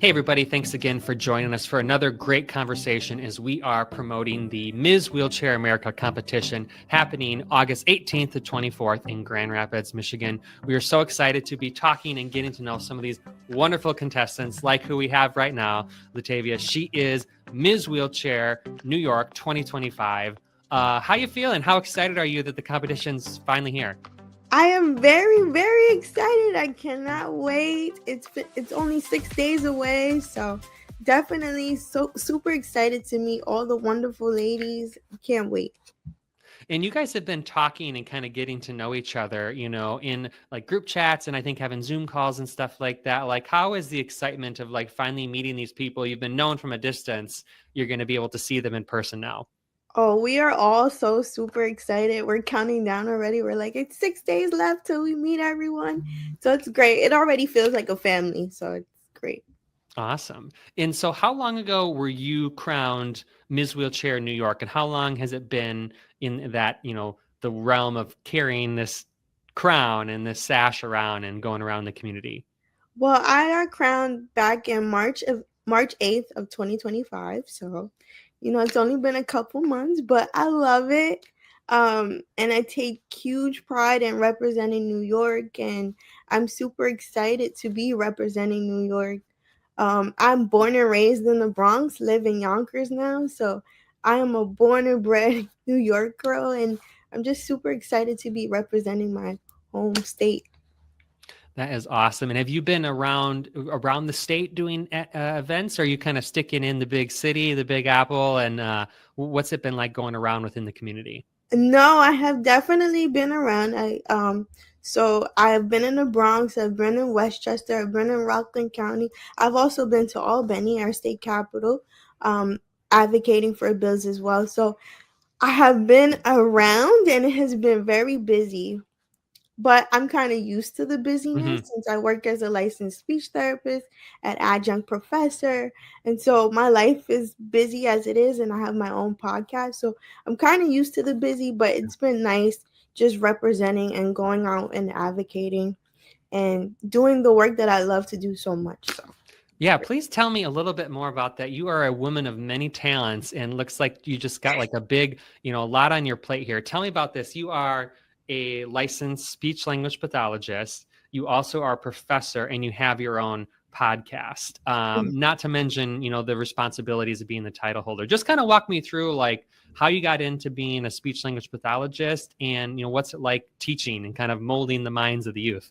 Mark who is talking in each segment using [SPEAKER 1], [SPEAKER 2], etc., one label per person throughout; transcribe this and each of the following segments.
[SPEAKER 1] Hey, everybody. Thanks again for joining us for another great conversation as we are promoting the Ms. Wheelchair America competition happening August 18th to 24th in Grand Rapids, Michigan. We are so excited to be talking and getting to know some of these wonderful contestants like who we have right now, Latavia. She is Ms. Wheelchair New York 2025. How you feeling? How excited are you that the competition's finally here?
[SPEAKER 2] I am very, very excited. I cannot wait. It's only 6 days away, so definitely so super excited to meet all the wonderful ladies. Can't wait.
[SPEAKER 1] And you guys have been talking and kind of getting to know each other, in like group chats and I think having Zoom calls and stuff like that. Like, how is the excitement of like finally meeting these people you've been known from a distance? You're going to be able to see them in person now.
[SPEAKER 2] Oh, we are all so super excited. We're counting down already. We're like, it's 6 days left till we meet everyone. So it's great. It already feels like a family. So it's great.
[SPEAKER 1] Awesome. And so how long ago were you crowned Ms. Wheelchair New York? And how long has it been in that, the realm of carrying this crown and this sash around and going around the community?
[SPEAKER 2] Well, I got crowned back in March 8th of 2025. So, it's only been a couple months, but I love it. And I take huge pride in representing New York, and I'm super excited to be representing New York. I'm born and raised in the Bronx, live in Yonkers now, so I am a born and bred New York girl, and I'm just super excited to be representing my home state.
[SPEAKER 1] That is awesome. And have you been around the state doing events? Or are you kind of sticking in the big city, the Big Apple? And what's it been like going around within the community?
[SPEAKER 2] No, I have definitely been around. So I've been in the Bronx, I've been in Westchester, I've been in Rockland County. I've also been to Albany, our state capital, advocating for bills as well. So I have been around, and it has been very busy. But I'm kind of used to the busyness since I work as a licensed speech therapist, an adjunct professor. And so my life is busy as it is, and I have my own podcast. So I'm kind of used to the busy, but it's been nice just representing and going out and advocating and doing the work that I love to do so much. So.
[SPEAKER 1] Yeah, please tell me a little bit more about that. You are a woman of many talents and looks like you just got like a big, a lot on your plate here. Tell me about this. You are a licensed speech language pathologist. You also are a professor and you have your own podcast. Not to mention, the responsibilities of being the title holder. Just kind of walk me through like how you got into being a speech language pathologist and, what's it like teaching and kind of molding the minds of the youth.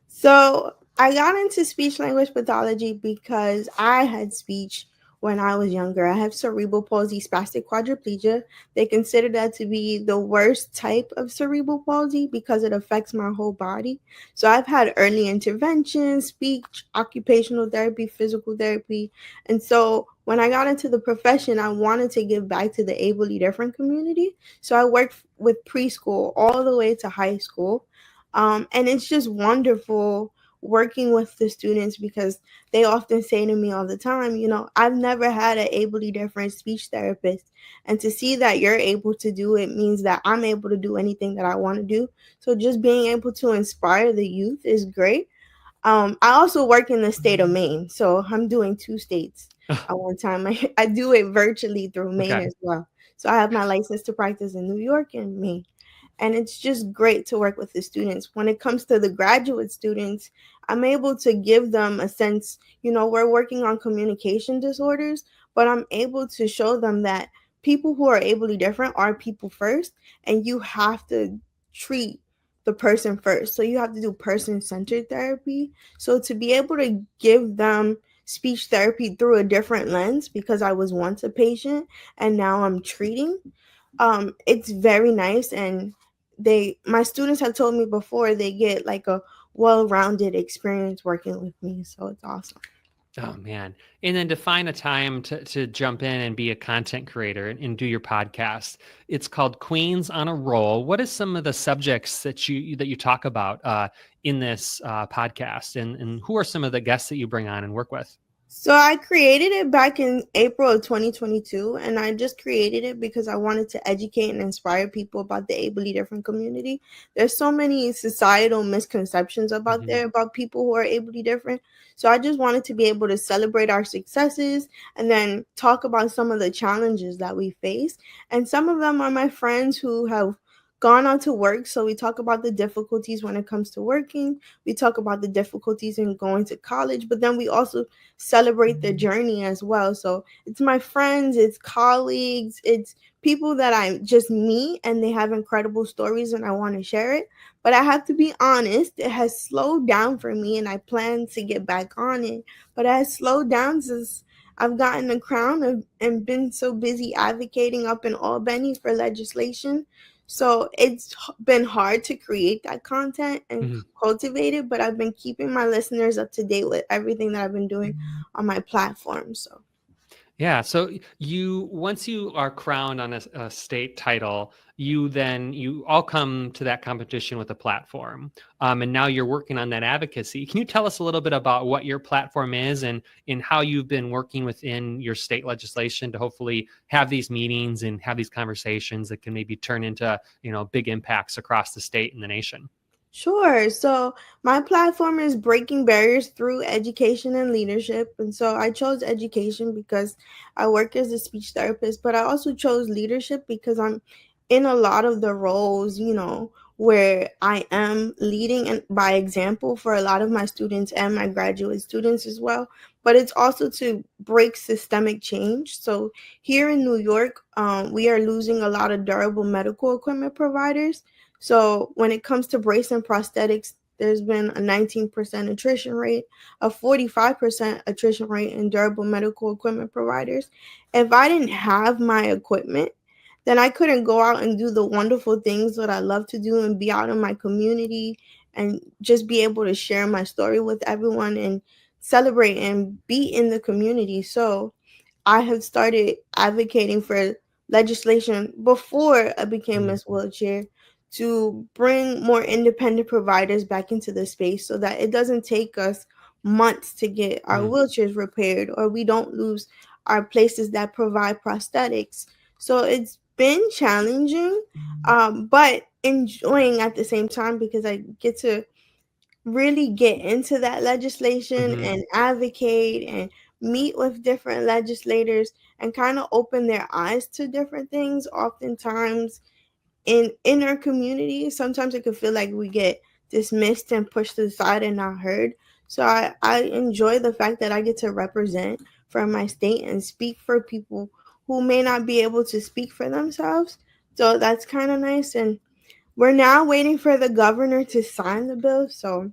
[SPEAKER 2] So I got into speech language pathology because I had speech when I was younger. I have cerebral palsy, spastic quadriplegia. They consider that to be the worst type of cerebral palsy because it affects my whole body. So I've had early intervention, speech, occupational therapy, physical therapy. And so when I got into the profession, I wanted to give back to the ably different community. So I worked with preschool all the way to high school. And it's just wonderful working with the students because they often say to me all the time, I've never had an ably different speech therapist. And to see that you're able to do it means that I'm able to do anything that I want to do. So just being able to inspire the youth is great. I also work in the state of Maine, so I'm doing 2 states at one time. I do it virtually through Maine as well. So I have my license to practice in New York and Maine. And it's just great to work with the students. When it comes to the graduate students, I'm able to give them a sense, we're working on communication disorders, but I'm able to show them that people who are ably different are people first, and you have to treat the person first. So you have to do person-centered therapy. So to be able to give them speech therapy through a different lens, because I was once a patient and now I'm treating, it's very nice. And my students have told me before they get like a well-rounded experience working with me. So it's awesome.
[SPEAKER 1] Oh, man. And then to find a time to jump in and be a content creator and do your podcast. It's called Queens on a Roll. What is some of the subjects that you talk about in this podcast? And who are some of the guests that you bring on and work with?
[SPEAKER 2] So I created it back in April of 2022, and I just created it because I wanted to educate and inspire people about the ably different community. There's so many societal misconceptions about
[SPEAKER 1] Hmm.
[SPEAKER 2] there about people who are ably different. So I just wanted to be able to celebrate our successes and then talk about some of the challenges that we face. And some of them are my friends who have gone on to work. So we talk about the difficulties when it comes to working. We talk about the difficulties in going to college, but then we also celebrate the journey as well. So it's my friends, it's colleagues, it's people that I just meet and they have incredible stories and I want to share it. But I have to be honest, it has slowed down for me and I plan to get back on it. But it has slowed down since I've gotten the crown and been so busy advocating up in Albany for legislation. So it's been hard to create that content and
[SPEAKER 1] Hmm.
[SPEAKER 2] cultivate it, but I've been keeping my listeners up to date with everything that I've been doing on my platform. So
[SPEAKER 1] Yeah. So you, once you are crowned on a state title, you all come to that competition with a platform, and now you're working on that advocacy. Can you tell us a little bit about what your platform is and how you've been working within your state legislation to hopefully have these meetings and have these conversations that can maybe turn into big impacts across the state and the nation?
[SPEAKER 2] sure. So my platform is breaking barriers through education and leadership. And so I chose education because I work as a speech therapist, but I also chose leadership because I'm in a lot of the roles, where I am leading and by example for a lot of my students and my graduate students as well. But it's also to break systemic change. So here in New York, we are losing a lot of durable medical equipment providers. So when it comes to brace and prosthetics, there's been a 19% attrition rate, a 45% attrition rate in durable medical equipment providers. If I didn't have my equipment, then I couldn't go out and do the wonderful things that I love to do and be out in my community and just be able to share my story with everyone and celebrate and be in the community. So I have started advocating for legislation before I became
[SPEAKER 1] Mhm.
[SPEAKER 2] Miss Wheelchair to bring more independent providers back into the space so that it doesn't take us months to get our
[SPEAKER 1] Mhm.
[SPEAKER 2] wheelchairs repaired or we don't lose our places that provide prosthetics. So it's been challenging, but enjoying at the same time because I get to really get into that legislation
[SPEAKER 1] Mhm.
[SPEAKER 2] and advocate and meet with different legislators and kind of open their eyes to different things. Oftentimes in our community, sometimes it could feel like we get dismissed and pushed to the side and not heard. So I enjoy the fact that I get to represent for my state and speak for people who may not be able to speak for themselves. So that's kind of nice. And we're now waiting for the governor to sign the bill. So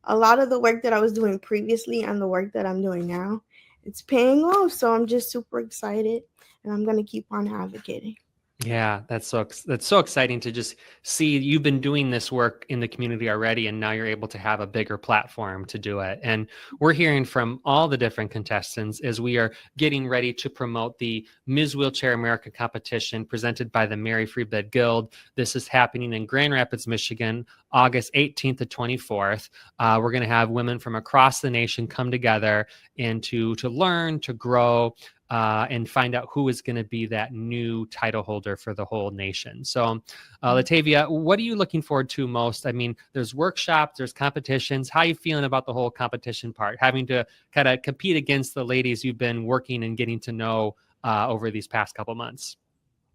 [SPEAKER 2] a lot of the work that I was doing previously and the work that I'm doing now, it's paying off. So I'm just super excited and I'm going to keep on advocating.
[SPEAKER 1] Yeah, that's so exciting to just see you've been doing this work in the community already, and now you're able to have a bigger platform to do it. And we're hearing from all the different contestants as we are getting ready to promote the Ms. Wheelchair America competition presented by the Mary Free Bed Guild. This is happening in Grand Rapids, Michigan, August 18th to 24th. We're going to have women from across the nation come together and to learn, to grow, and find out who is going to be that new title holder for the whole nation. So, Latavia, what are you looking forward to most? I mean, there's workshops, there's competitions. How are you feeling about the whole competition part? Having to kind of compete against the ladies you've been working and getting to know over these past couple months.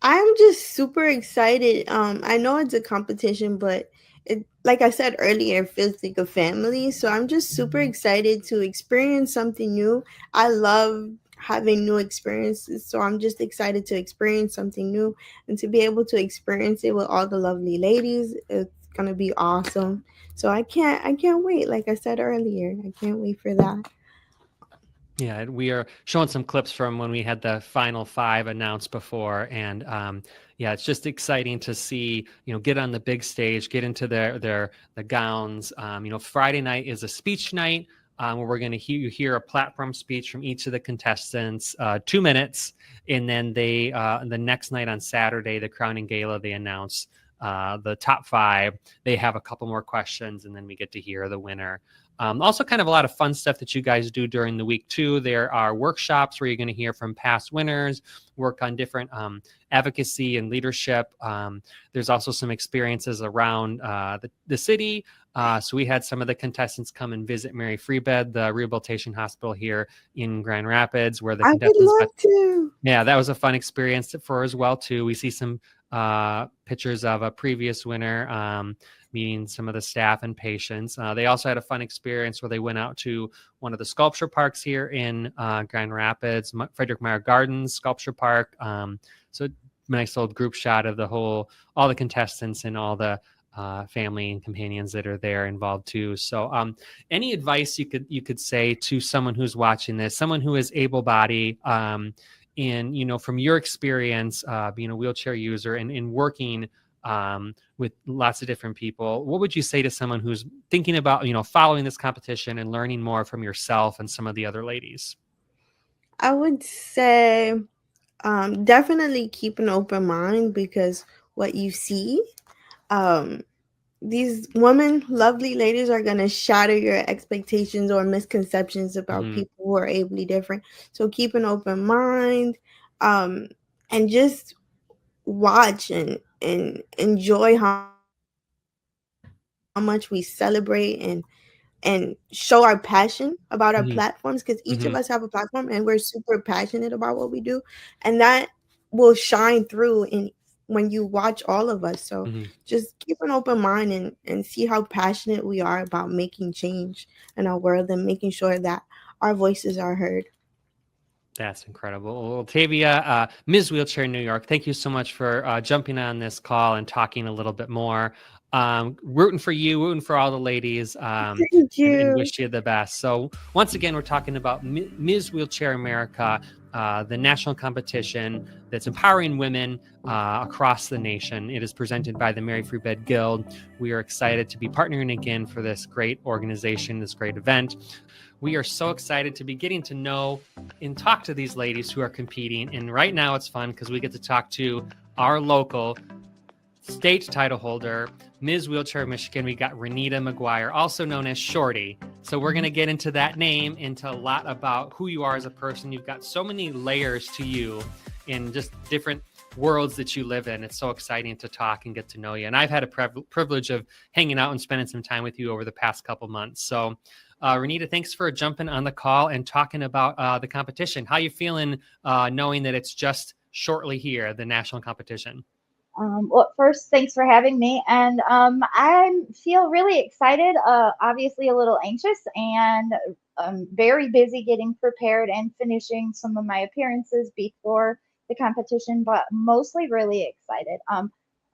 [SPEAKER 2] I'm just super excited. I know it's a competition, but it, like I said earlier, it feels like a family. So I'm just super excited to experience something new. I love having new experiences, so I'm just excited to experience something new and to be able to experience it with all the lovely ladies. It's gonna be awesome. So I can't wait. Like I said earlier, I can't wait for that.
[SPEAKER 1] Yeah, and we are showing some clips from when we had the final five announced before, and yeah, it's just exciting to see get on the big stage, get into the gowns. Friday night is a speech night where we're going to hear a platform speech from each of the contestants, 2 minutes, and then the next night on Saturday, the crowning gala, they announce the top 5. They have a couple more questions, and then we get to hear the winner. Also kind of a lot of fun stuff that you guys do during the week too. There are workshops where you're going to hear from past winners, work on different advocacy and leadership. There's also some experiences around the city. So we had some of the contestants come and visit Mary Free Bed, the rehabilitation hospital here in Grand Rapids, where the
[SPEAKER 2] I would
[SPEAKER 1] contestants
[SPEAKER 2] love to.
[SPEAKER 1] yeah, that was a fun experience for as well too. We see some pictures of a previous winner meeting some of the staff and patients. They also had a fun experience where they went out to one of the sculpture parks here in Grand Rapids, Frederick Meyer Gardens Sculpture Park. So nice old group shot of all the contestants and all the family and companions that are there involved too. So any advice you could say to someone who's watching this, someone who is able-bodied, and from your experience being a wheelchair user and working with lots of different people, what would you say to someone who's thinking about following this competition and learning more from yourself and some of the other ladies?
[SPEAKER 2] I would say definitely keep an open mind, because what you see, these women, lovely ladies, are going to shatter your expectations or misconceptions about people who are ably different. So keep an open mind, and just watch and enjoy how much we celebrate and show our passion about our
[SPEAKER 1] Mm-hmm.
[SPEAKER 2] platforms, because each of
[SPEAKER 1] Mm-hmm.
[SPEAKER 2] us have a platform and we're super passionate about what we do, and that will shine through in when you watch all of us. So
[SPEAKER 1] Mm-hmm.
[SPEAKER 2] just keep an open mind and see how passionate we are about making change in our world and making sure that our voices are heard.
[SPEAKER 1] That's incredible. Well, Tavia, Ms. Wheelchair New York, thank you so much for jumping on this call and talking a little bit more. Rooting for you, rooting for all the ladies,
[SPEAKER 2] Thank
[SPEAKER 1] and
[SPEAKER 2] you.
[SPEAKER 1] wish you the best. So once again, we're talking about Ms. Wheelchair America, the national competition that's empowering women across the nation. It is presented by the Mary Free Bed Guild. We are excited to be partnering again for this great organization, this great event. We are so excited to be getting to know and talk to these ladies who are competing. And right now it's fun because we get to talk to our local state title holder, Ms. Wheelchair Michigan. We got Rynita McGuire, also known as Shorty. So we're going to get into that name, into a lot about who you are as a person. You've got so many layers to you in just different worlds that you live in. It's so exciting to talk and get to know you. And I've had a privilege of hanging out and spending some time with you over the past couple months. So Rynita, thanks for jumping on the call and talking about the competition. How you feeling knowing that it's just shortly here, the national competition?
[SPEAKER 3] Well, first, thanks for having me. And I feel really excited, obviously a little anxious, and very busy getting prepared and finishing some of my appearances before the competition, but mostly really excited.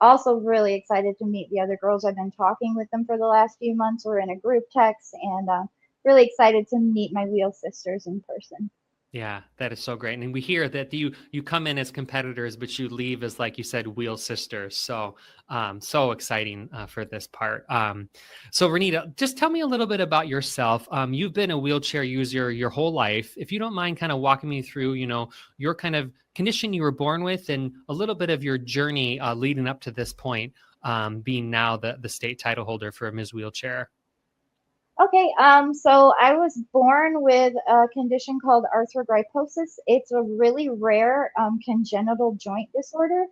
[SPEAKER 3] Also really excited to meet the other girls. I've been talking with them for the last few months. We're in a group text, and really excited to meet my wheel sisters in person.
[SPEAKER 1] Yeah, that is so great. And we hear that you come in as competitors, but you leave as, like you said, wheel sisters. So so exciting for this part. So Rynita, just tell me a little bit about yourself. You've been a wheelchair user your whole life. If you don't mind kind of walking me through, your kind of condition you were born with and a little bit of your journey leading up to this point, being now the state title holder for Ms. Wheelchair.
[SPEAKER 3] Okay, so I was born with a condition called arthrogryposis. It's a really rare congenital joint disorder.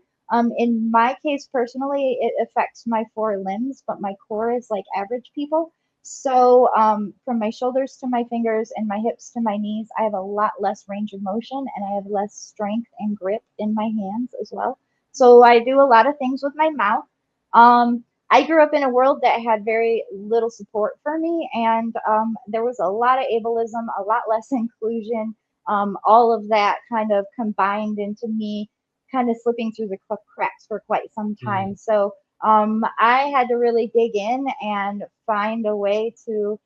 [SPEAKER 3] In my case, personally, it affects my 4 limbs, but my core is like average people. So from my shoulders to my fingers and my hips to my knees, I have a lot less range of motion, and I have less strength and grip in my hands as well. So I do a lot of things with my mouth. I grew up in a world that had very little support for me, and there was a lot of ableism, a lot less inclusion. All of that kind of combined into me kind of slipping through the cracks for quite some time. So I had to really dig in and find a way to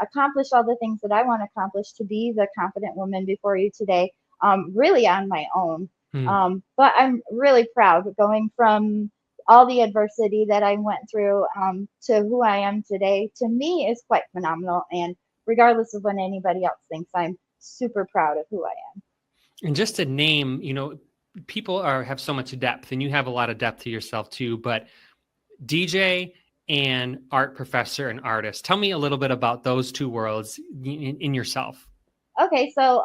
[SPEAKER 3] accomplish all the things that I want to accomplish, to be the confident woman before you today, really on my own. But I'm really proud of going from all the adversity that I went through to who I am today. To me, is quite phenomenal. And regardless of what anybody else thinks, I'm super proud of who I am.
[SPEAKER 1] And just to name, people have so much depth, and you have a lot of depth to yourself too, but DJ and art professor and artist, tell me a little bit about those two worlds in yourself.
[SPEAKER 3] Okay, so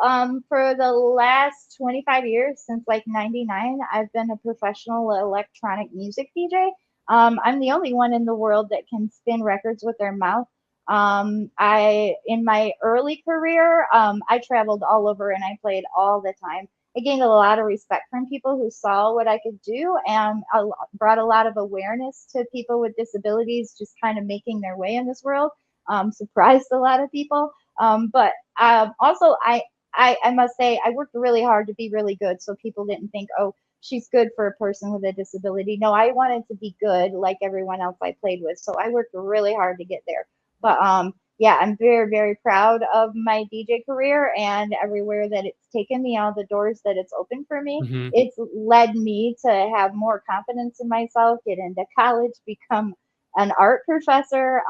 [SPEAKER 3] for the last 25 years, since like 99, I've been a professional electronic music DJ. I'm the only one in the world that can spin records with their mouth. In my early career, I traveled all over and I played all the time. I gained a lot of respect from people who saw what I could do, and brought a lot of awareness to people with disabilities just kind of making their way in this world. Surprised a lot of people. But also, I must say, I worked really hard to be really good, so people didn't think, oh, she's good for a person with a disability. No, I wanted to be good like everyone else I played with, so I worked really hard to get there. But yeah, I'm very, very proud of my DJ career and everywhere that it's taken me, all the doors that it's opened for me.
[SPEAKER 1] Mm-hmm.
[SPEAKER 3] It's led me to have more confidence in myself, get into college, become an art professor.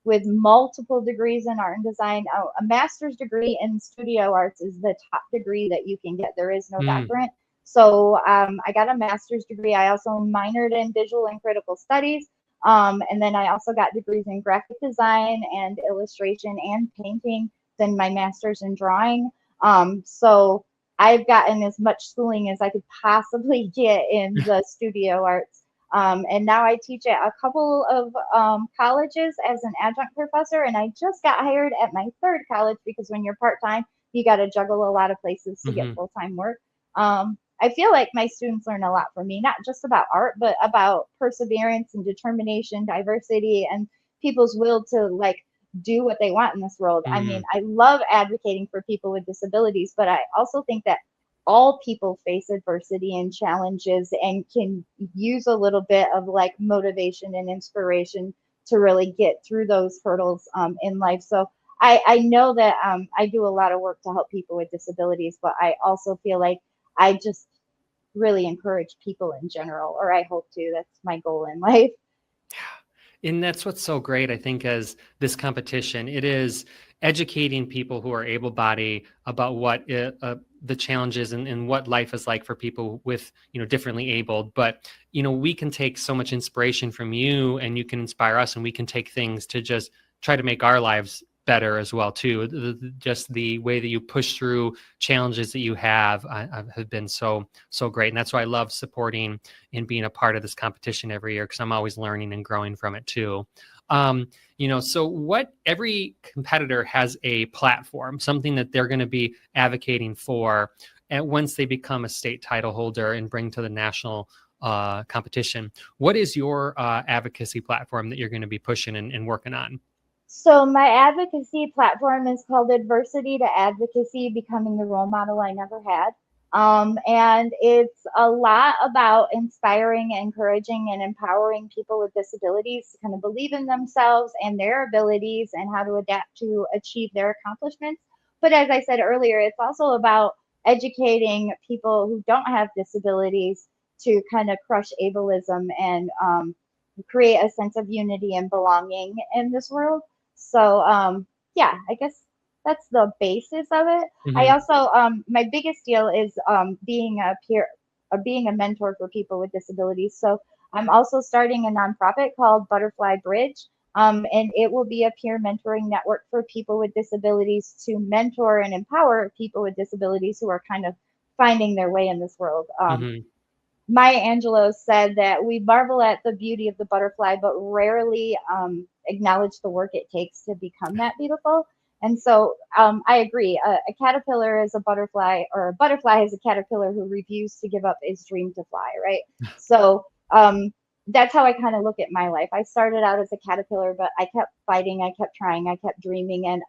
[SPEAKER 3] With multiple degrees in art and design. A master's degree in studio arts is the top degree that you can get. There is no doctorate. So I got a master's degree. I also minored in visual and critical studies. And then I also got degrees in graphic design and illustration and painting, then my master's in drawing. So I've gotten as much schooling as I could possibly get in the studio arts. And now I teach at a couple of colleges as an adjunct professor, and I just got hired at my third college because when you're part-time, you got to juggle a lot of places to get full-time work. I feel like my students learn a lot from me, not just about art, but about perseverance and determination, diversity, and people's will to like do what they want in this world. I mean, I love advocating for people with disabilities, but I also think that all people face adversity and challenges and can use a little bit of like motivation and inspiration to really get through those hurdles in life. So I know that I do a lot of work to help people with disabilities, but I also feel like I just really encourage people in general, or I hope to. That's my goal in life.
[SPEAKER 1] And that's what's so great, I think, as this competition, it is educating people who are able-bodied about what the challenges and what life is like for people with, differently abled. But, we can take so much inspiration from you, and you can inspire us, and we can take things to just try to make our lives better as well too. Just the way that you push through challenges that you have been so great, and that's why I love supporting and being a part of this competition every year, because I'm always learning and growing from it too. So every competitor has a platform, something that they're going to be advocating for, and once they become a state title holder and bring to the national competition. What is your advocacy platform that you're going to be pushing and working on?
[SPEAKER 3] So my advocacy platform is called Adversity to Advocacy, Becoming the Role Model I Never Had. And it's a lot about inspiring, encouraging, and empowering people with disabilities to kind of believe in themselves and their abilities and how to adapt to achieve their accomplishments. But as I said earlier, it's also about educating people who don't have disabilities to kind of crush ableism and create a sense of unity and belonging in this world. So yeah, I guess that's the basis of it. I also my biggest deal is being a mentor for people with disabilities. So I'm also starting a nonprofit called Butterfly Bridge, and it will be a peer mentoring network for people with disabilities to mentor and empower people with disabilities who are kind of finding their way in this world. Maya Angelou said that we marvel at the beauty of the butterfly, but rarely acknowledge the work it takes to become that beautiful. And so I agree. A caterpillar is a butterfly, or a butterfly is a caterpillar who refused to give up his dream to fly, right? So that's how I kind of look at my life. I started out as a caterpillar, but I kept fighting, I kept trying, I kept dreaming, and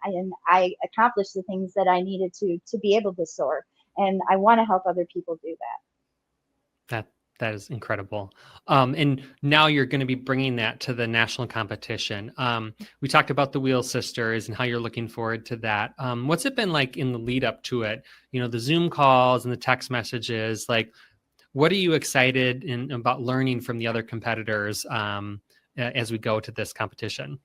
[SPEAKER 3] I accomplished the things that I needed to be able to soar. And I want to help other people do that.
[SPEAKER 1] That is incredible. And now you're going to be bringing that to the national competition. We talked about the Wheel Sisters and how you're looking forward to that. What's it been like in the lead up to it? The Zoom calls and the text messages, like, what are you excited about learning from the other competitors as we go to this competition?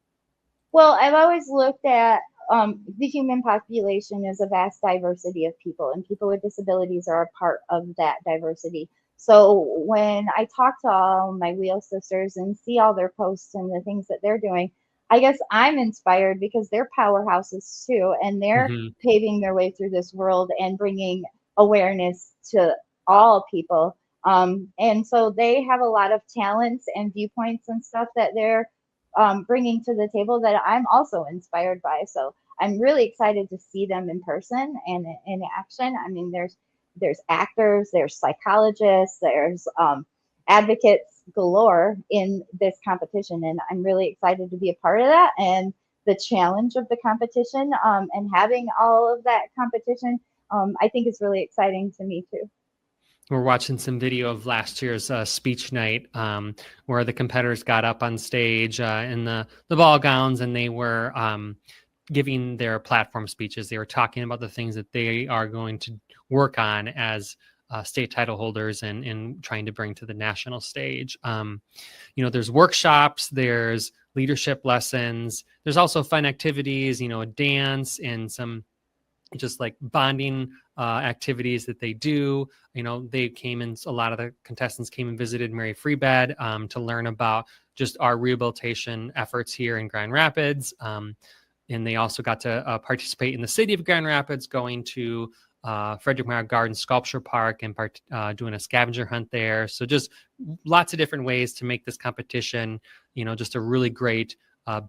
[SPEAKER 3] Well, I've always looked at the human population is a vast diversity of people, and people with disabilities are a part of that diversity. So when I talk to all my wheel sisters and see all their posts and the things that they're doing, I guess I'm inspired because they're powerhouses too, and they're
[SPEAKER 1] Hmm.
[SPEAKER 3] paving their way through this world and bringing awareness to all people. And so they have a lot of talents and viewpoints and stuff that they're bringing to the table that I'm also inspired by. So I'm really excited to see them in person and in action. I mean, there's actors, there's psychologists, there's advocates galore in this competition, and I'm really excited to be a part of that. And the challenge of the competition and having all of that competition, I think is really exciting to me too.
[SPEAKER 1] We're watching some video of last year's speech night, where the competitors got up on stage in the ball gowns, and they were giving their platform speeches. They were talking about the things that they are going to work on as state title holders and trying to bring to the national stage. There's workshops, there's leadership lessons, there's also fun activities, a dance and some just like bonding activities that they do. They came in, a lot of the contestants came and visited Mary Free Bed to learn about just our rehabilitation efforts here in Grand Rapids. And they also got to participate in the city of Grand Rapids, going to Frederick Meyer Garden Sculpture Park and doing a scavenger hunt there. So just lots of different ways to make this competition, just a really great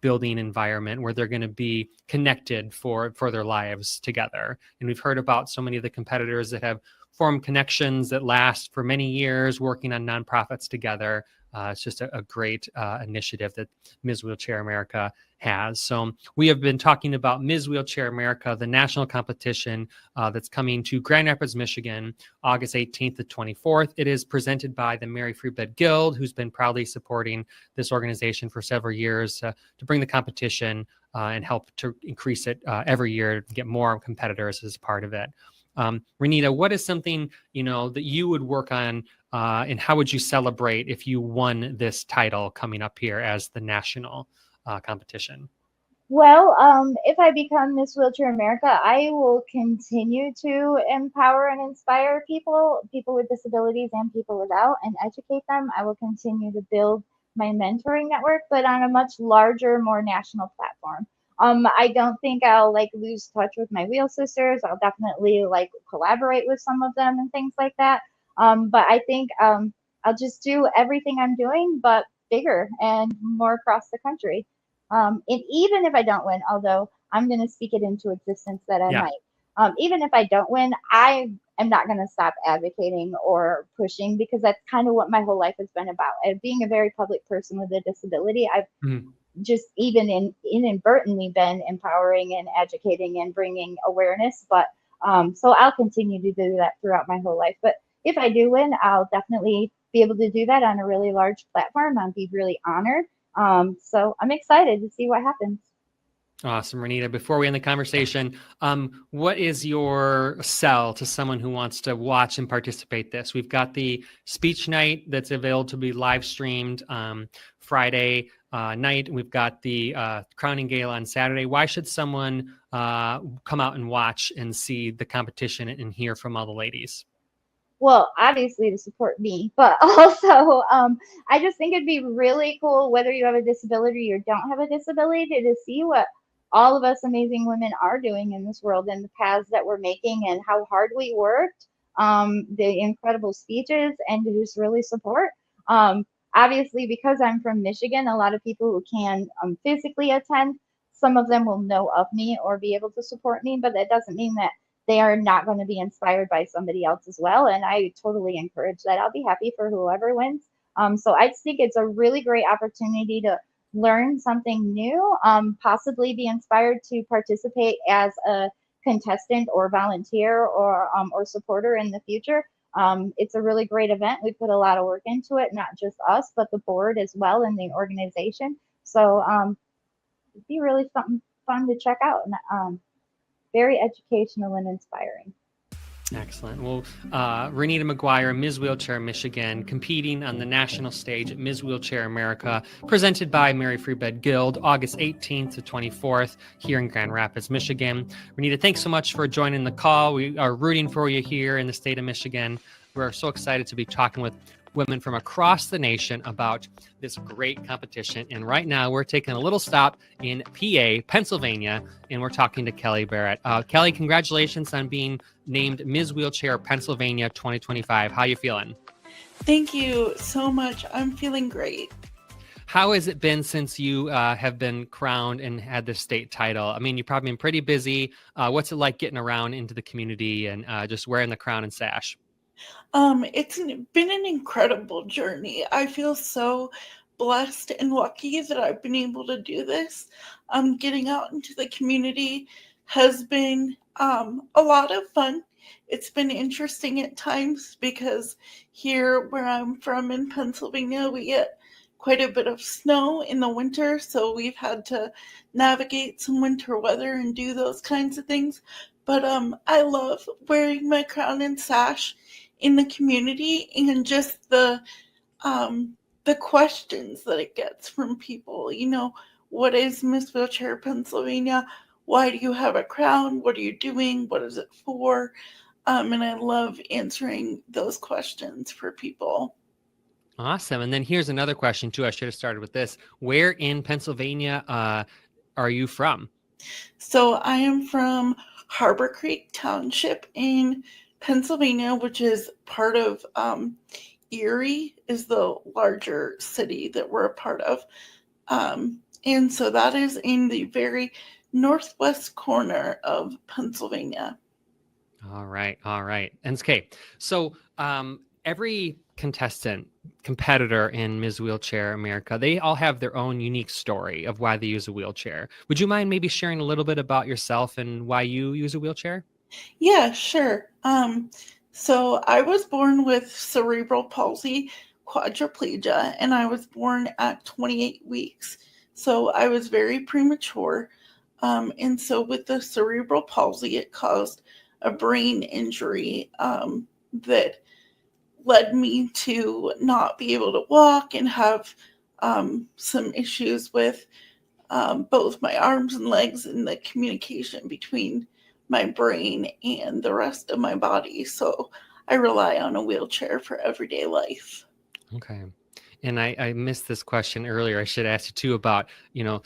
[SPEAKER 1] building environment where they're going to be connected for their lives together. And we've heard about so many of the competitors that have formed connections that last for many years, working on nonprofits together. It's just a great initiative that Ms. Wheelchair America has. So we have been talking about Ms. Wheelchair America, the national competition that's coming to Grand Rapids, Michigan, August 18th to 24th. It is presented by the Mary Free Bed Guild, who's been proudly supporting this organization for several years to bring the competition and help to increase it every year to get more competitors as part of it. Rynita, what is something that you would work on, and how would you celebrate if you won this title coming up here as the national competition?
[SPEAKER 3] Well, if I become Miss Wheelchair America, I will continue to empower and inspire people with disabilities and people without, and educate them. I will continue to build my mentoring network, but on a much larger, more national platform. I don't think I'll lose touch with my wheel sisters. I'll definitely collaborate with some of them and things like that. But I think I'll just do everything I'm doing, but bigger and more across the country. And even if I don't win, although I'm going to speak it into existence that I
[SPEAKER 1] Yeah.
[SPEAKER 3] might, even if I don't win, I am not going to stop advocating or pushing, because that's kind of what my whole life has been about. And being a very public person with a disability, I've
[SPEAKER 1] Mhm.
[SPEAKER 3] just even inadvertently been empowering and educating and bringing awareness. But so I'll continue to do that throughout my whole life. But if I do win, I'll definitely be able to do that on a really large platform. I'll be really honored. So I'm excited to see what happens.
[SPEAKER 1] Awesome, Rynita. Before we end the conversation, what is your sell to someone who wants to watch and participate this? We've got the speech night that's available to be live streamed Friday night. We've got the crowning gala on Saturday. Why should someone come out and watch and see the competition and hear from all the ladies?
[SPEAKER 3] Well, obviously to support me, but also I just think it'd be really cool, whether you have a disability or don't have a disability, to see what all of us amazing women are doing in this world and the paths that we're making and how hard we worked, the incredible speeches, and to just really support. Obviously, because I'm from Michigan, a lot of people who can physically attend, some of them will know of me or be able to support me, but that doesn't mean that they are not going to be inspired by somebody else as well. And I totally encourage that. I'll be happy for whoever wins. So I think it's a really great opportunity to learn something new, possibly be inspired to participate as a contestant or volunteer or supporter in the future. It's a really great event. We put a lot of work into it, not just us, but the board as well and the organization. So it'd be really something fun to check out. And very educational and inspiring.
[SPEAKER 1] Excellent. Well, Rynita McGuire, Ms. Wheelchair Michigan, competing on the national stage at Ms. Wheelchair America, presented by Mary Free Bed Guild, August 18th to 24th here in Grand Rapids, Michigan. Rynita, thanks so much for joining the call. We are rooting for you here in the state of Michigan. We're so excited to be talking with women from across the nation about this great competition. And right now we're taking a little stop in PA, Pennsylvania, and we're talking to Kelly Barrett. Kelly, congratulations on being named Ms. Wheelchair Pennsylvania 2025. How you feeling?
[SPEAKER 4] Thank you so much. I'm feeling great.
[SPEAKER 1] How has it been since you have been crowned and had this state title? I mean, you've probably been pretty busy. What's it like getting around into the community and just wearing the crown and sash?
[SPEAKER 4] It's been an incredible journey. I feel so blessed and lucky that I've been able to do this. Getting out into the community has been a lot of fun. It's been interesting at times because here where I'm from in Pennsylvania, we get quite a bit of snow in the winter, so we've had to navigate some winter weather and do those kinds of things. But I love wearing my crown and sash in the community, and just the questions that it gets from people. You know, what is Miss Wheelchair Pennsylvania? Why do you have a crown? What are you doing? What is it for? And I love answering those questions for people.
[SPEAKER 1] Awesome. And then here's another question too. I should have started with this. Where in Pennsylvania are you from?
[SPEAKER 4] So I am from Harbor Creek Township in Pennsylvania, which is part of Erie, is the larger city that we're a part of. And so that is in the very northwest corner of Pennsylvania.
[SPEAKER 1] All right. And okay. So every competitor in Ms. Wheelchair America, they all have their own unique story of why they use a wheelchair. Would you mind maybe sharing a little bit about yourself and why you use a wheelchair?
[SPEAKER 4] Yeah, sure. So I was born with cerebral palsy, quadriplegia, and I was born at 28 weeks. So I was very premature. And so with the cerebral palsy, it caused a brain injury that led me to not be able to walk and have some issues with both my arms and legs and the communication between my brain and the rest of my body. So I rely on a wheelchair for everyday life.
[SPEAKER 1] Okay. And I missed this question earlier. I should ask you too about,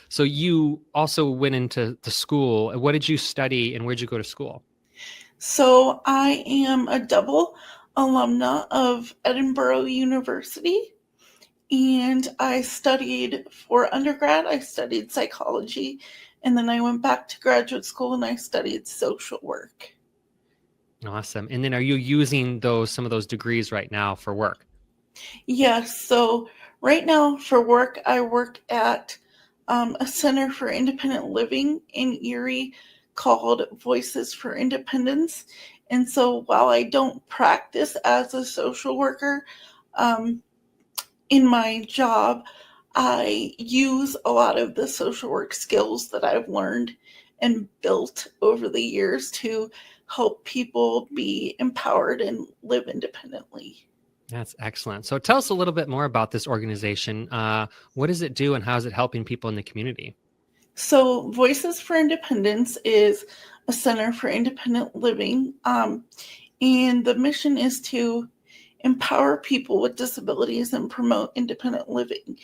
[SPEAKER 1] so you also went into the school. What did you study and where'd you go to school?
[SPEAKER 4] So I am a double alumna of Edinburgh University, and I studied for undergrad. I studied psychology, and then I went back to graduate school and I studied social work.
[SPEAKER 1] Awesome. And then are you using some of those degrees right now for work?
[SPEAKER 4] Yes. So right now for work, I work at a center for independent living in Erie called Voices for Independence. And so while I don't practice as a social worker in my job, I use a lot of the social work skills that I've learned and built over the years to help people be empowered and live independently.
[SPEAKER 1] That's excellent. So tell us a little bit more about this organization. What does it do and how is it helping people in the community?
[SPEAKER 4] So Voices for Independence is a center for independent living. And the mission is to empower people with disabilities and promote independent living.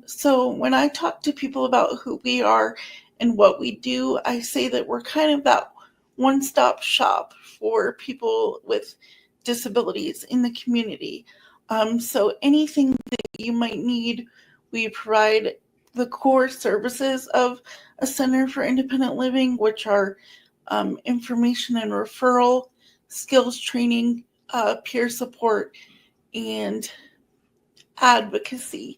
[SPEAKER 4] So when I talk to people about who we are and what we do, I say that we're kind of that one-stop shop for people with disabilities in the community. So anything that you might need, we provide the core services of a Center for Independent Living, which are information and referral, skills training, peer support, and advocacy.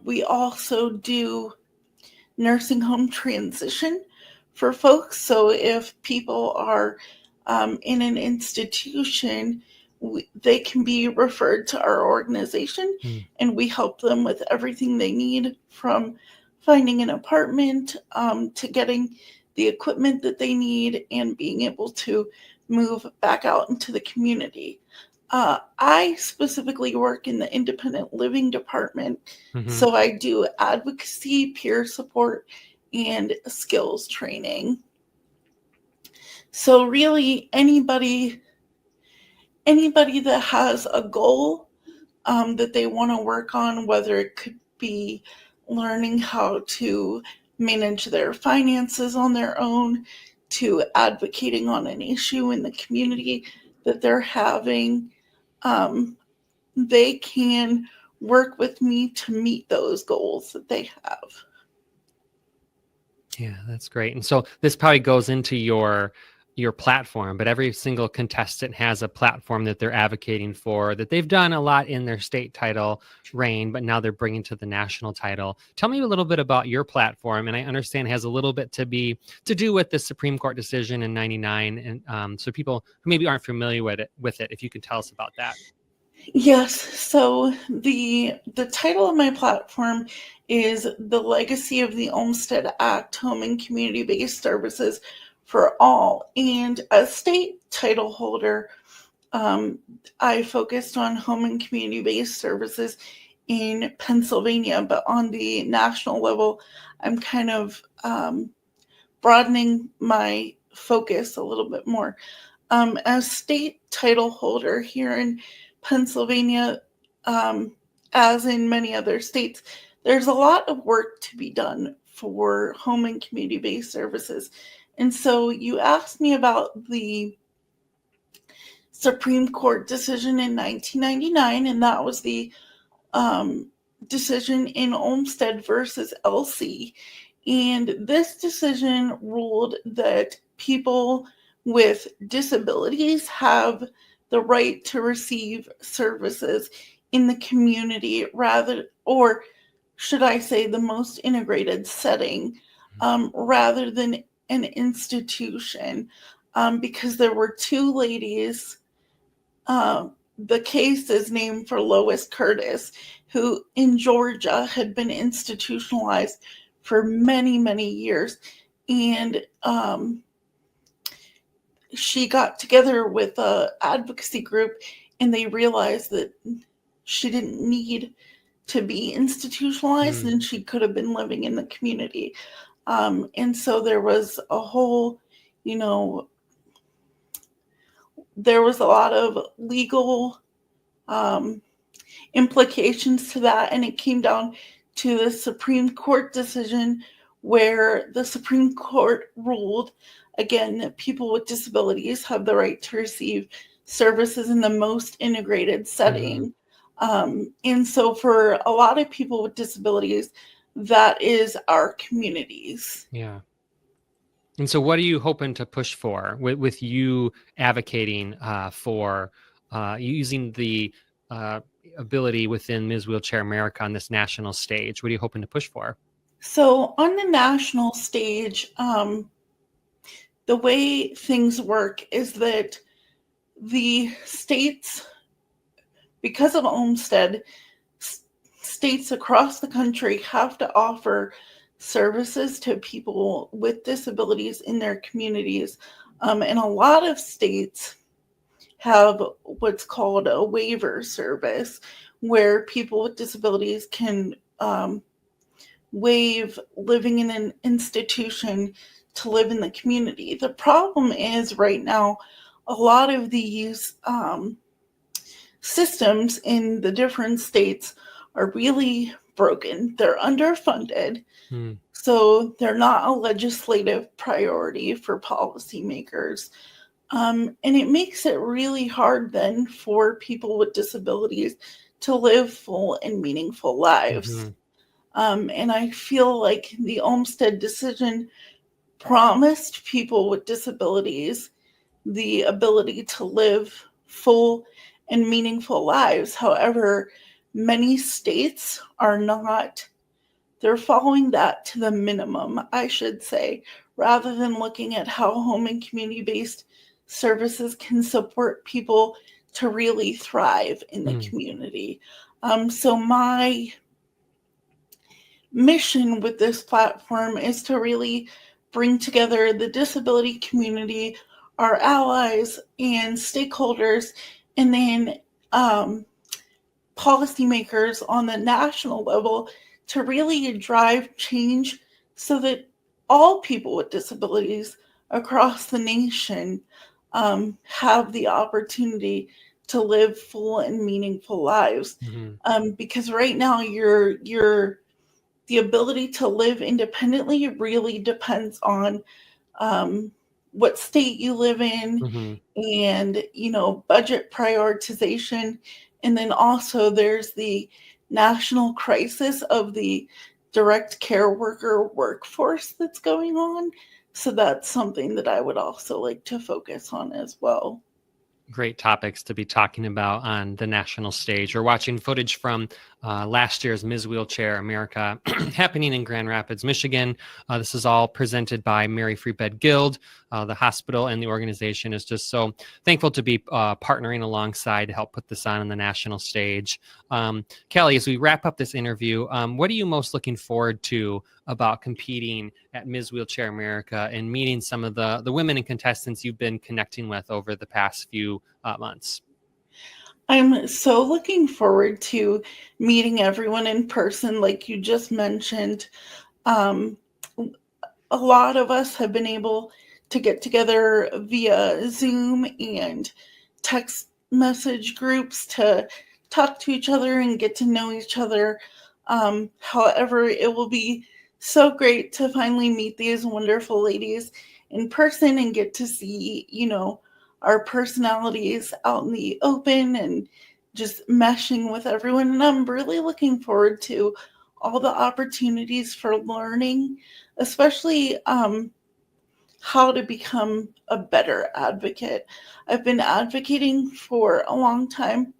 [SPEAKER 4] We also do nursing home transition for folks. So if people are in an institution, they can be referred to our organization, and we help them with everything they need, from finding an apartment to getting the equipment that they need and being able to move back out into the community. I specifically work in the independent living department, so I do advocacy, peer support, and skills training. So really, anybody that has a goal that they want to work on, whether it could be learning how to manage their finances on their own, to advocating on an issue in the community that they're having, they can work with me to meet those goals that they have.
[SPEAKER 1] Yeah, that's great. And so this probably goes into your platform, but every single contestant has a platform that they're advocating for, that they've done a lot in their state title reign, but now they're bringing to the national title. Tell me a little bit about your platform. And I understand it has a little bit to do with the Supreme Court decision in '99. And so people who maybe aren't familiar with it, if you could tell us about that.
[SPEAKER 4] Yes. So the title of my platform is The Legacy of the Olmstead Act, Home and Community-Based Services for All. And as state title holder, I focused on home and community-based services in Pennsylvania, but on the national level, I'm kind of broadening my focus a little bit more. As state title holder here in Pennsylvania, as in many other states, there's a lot of work to be done for home and community-based services. And so you asked me about the Supreme Court decision in 1999, and that was the decision in Olmstead versus LC. And this decision ruled that people with disabilities have the right to receive services in the community, or should I say the most integrated setting, rather than an institution, because there were two ladies. The case is named for Lois Curtis, who in Georgia had been institutionalized for many, many years. And she got together with an advocacy group, and they realized that she didn't need to be institutionalized and she could have been living in the community. And so there was a whole, there was a lot of legal implications to that, and it came down to the Supreme Court decision where the Supreme Court ruled, again, that people with disabilities have the right to receive services in the most integrated setting. And so for a lot of people with disabilities, that is our communities.
[SPEAKER 1] Yeah. And so what are you hoping to push for with you advocating for using the ability within Ms. Wheelchair America on this national stage? What are you hoping to push for?
[SPEAKER 4] So on the national stage, the way things work is that the states, because of Olmstead, states across the country have to offer services to people with disabilities in their communities. And a lot of states have what's called a waiver service, where people with disabilities can waive living in an institution to live in the community. The problem is right now, a lot of these systems in the different states are really broken. They're underfunded. So they're not a legislative priority for policymakers. And it makes it really hard then for people with disabilities to live full and meaningful lives. And I feel like the Olmstead decision promised people with disabilities the ability to live full and meaningful lives. However, many states are not. They're following that to the minimum, I should say, rather than looking at how home and community-based services can support people to really thrive in the community. So my mission with this platform is to really bring together the disability community, our allies and stakeholders, and then policymakers on the national level to really drive change so that all people with disabilities across the nation have the opportunity to live full and meaningful lives. Because right now, the ability to live independently really depends on what state you live in, and budget prioritization, and then also there's the national crisis of the direct care worker workforce that's going on. So that's something that I would also like to focus on as well.
[SPEAKER 1] Great topics to be talking about on the national stage. We're watching footage from last year's Ms. Wheelchair America happening in Grand Rapids, Michigan. This is all presented by Mary Free Bed Guild. The hospital and the organization is just so thankful to be partnering alongside to help put this on the national stage. Kelly, as we wrap up this interview, what are you most looking forward to about competing at Ms. Wheelchair America and meeting some of the women and contestants you've been connecting with over the past few months?
[SPEAKER 4] I'm so looking forward to meeting everyone in person, like you just mentioned. A lot of us have been able to get together via Zoom and text message groups to talk to each other and get to know each other. However, it will be so great to finally meet these wonderful ladies in person and get to see, our personalities out in the open and just meshing with everyone. And I'm really looking forward to all the opportunities for learning, especially how to become a better advocate. I've been advocating for a long time,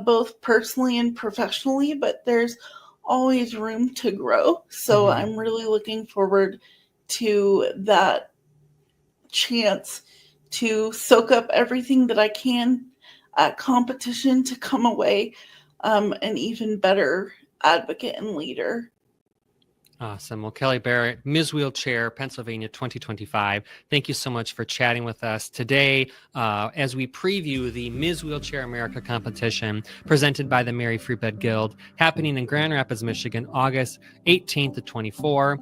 [SPEAKER 4] both personally and professionally, but there's always room to grow. So I'm really looking forward to that chance to soak up everything that I can at competition to come away an even better advocate and leader.
[SPEAKER 1] Awesome. Well, Kelly Barrett, Ms. Wheelchair, Pennsylvania 2025, thank you so much for chatting with us today as we preview the Ms. Wheelchair America competition presented by the Mary Free Bed Guild, happening in Grand Rapids, Michigan, August 18th to 24.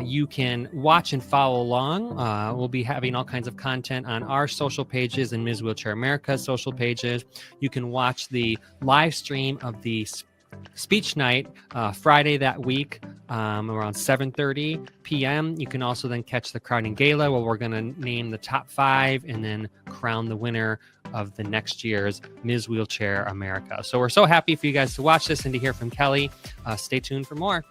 [SPEAKER 1] You can watch and follow along. We'll be having all kinds of content on our social pages and Ms. Wheelchair America's social pages. You can watch the live stream of the speech night Friday that week around 7:30 p.m. You can also then catch the crowning gala where we're going to name the top 5 and then crown the winner of the next year's Ms. Wheelchair America. So we're so happy for you guys to watch this and to hear from Kelly. Stay tuned for more.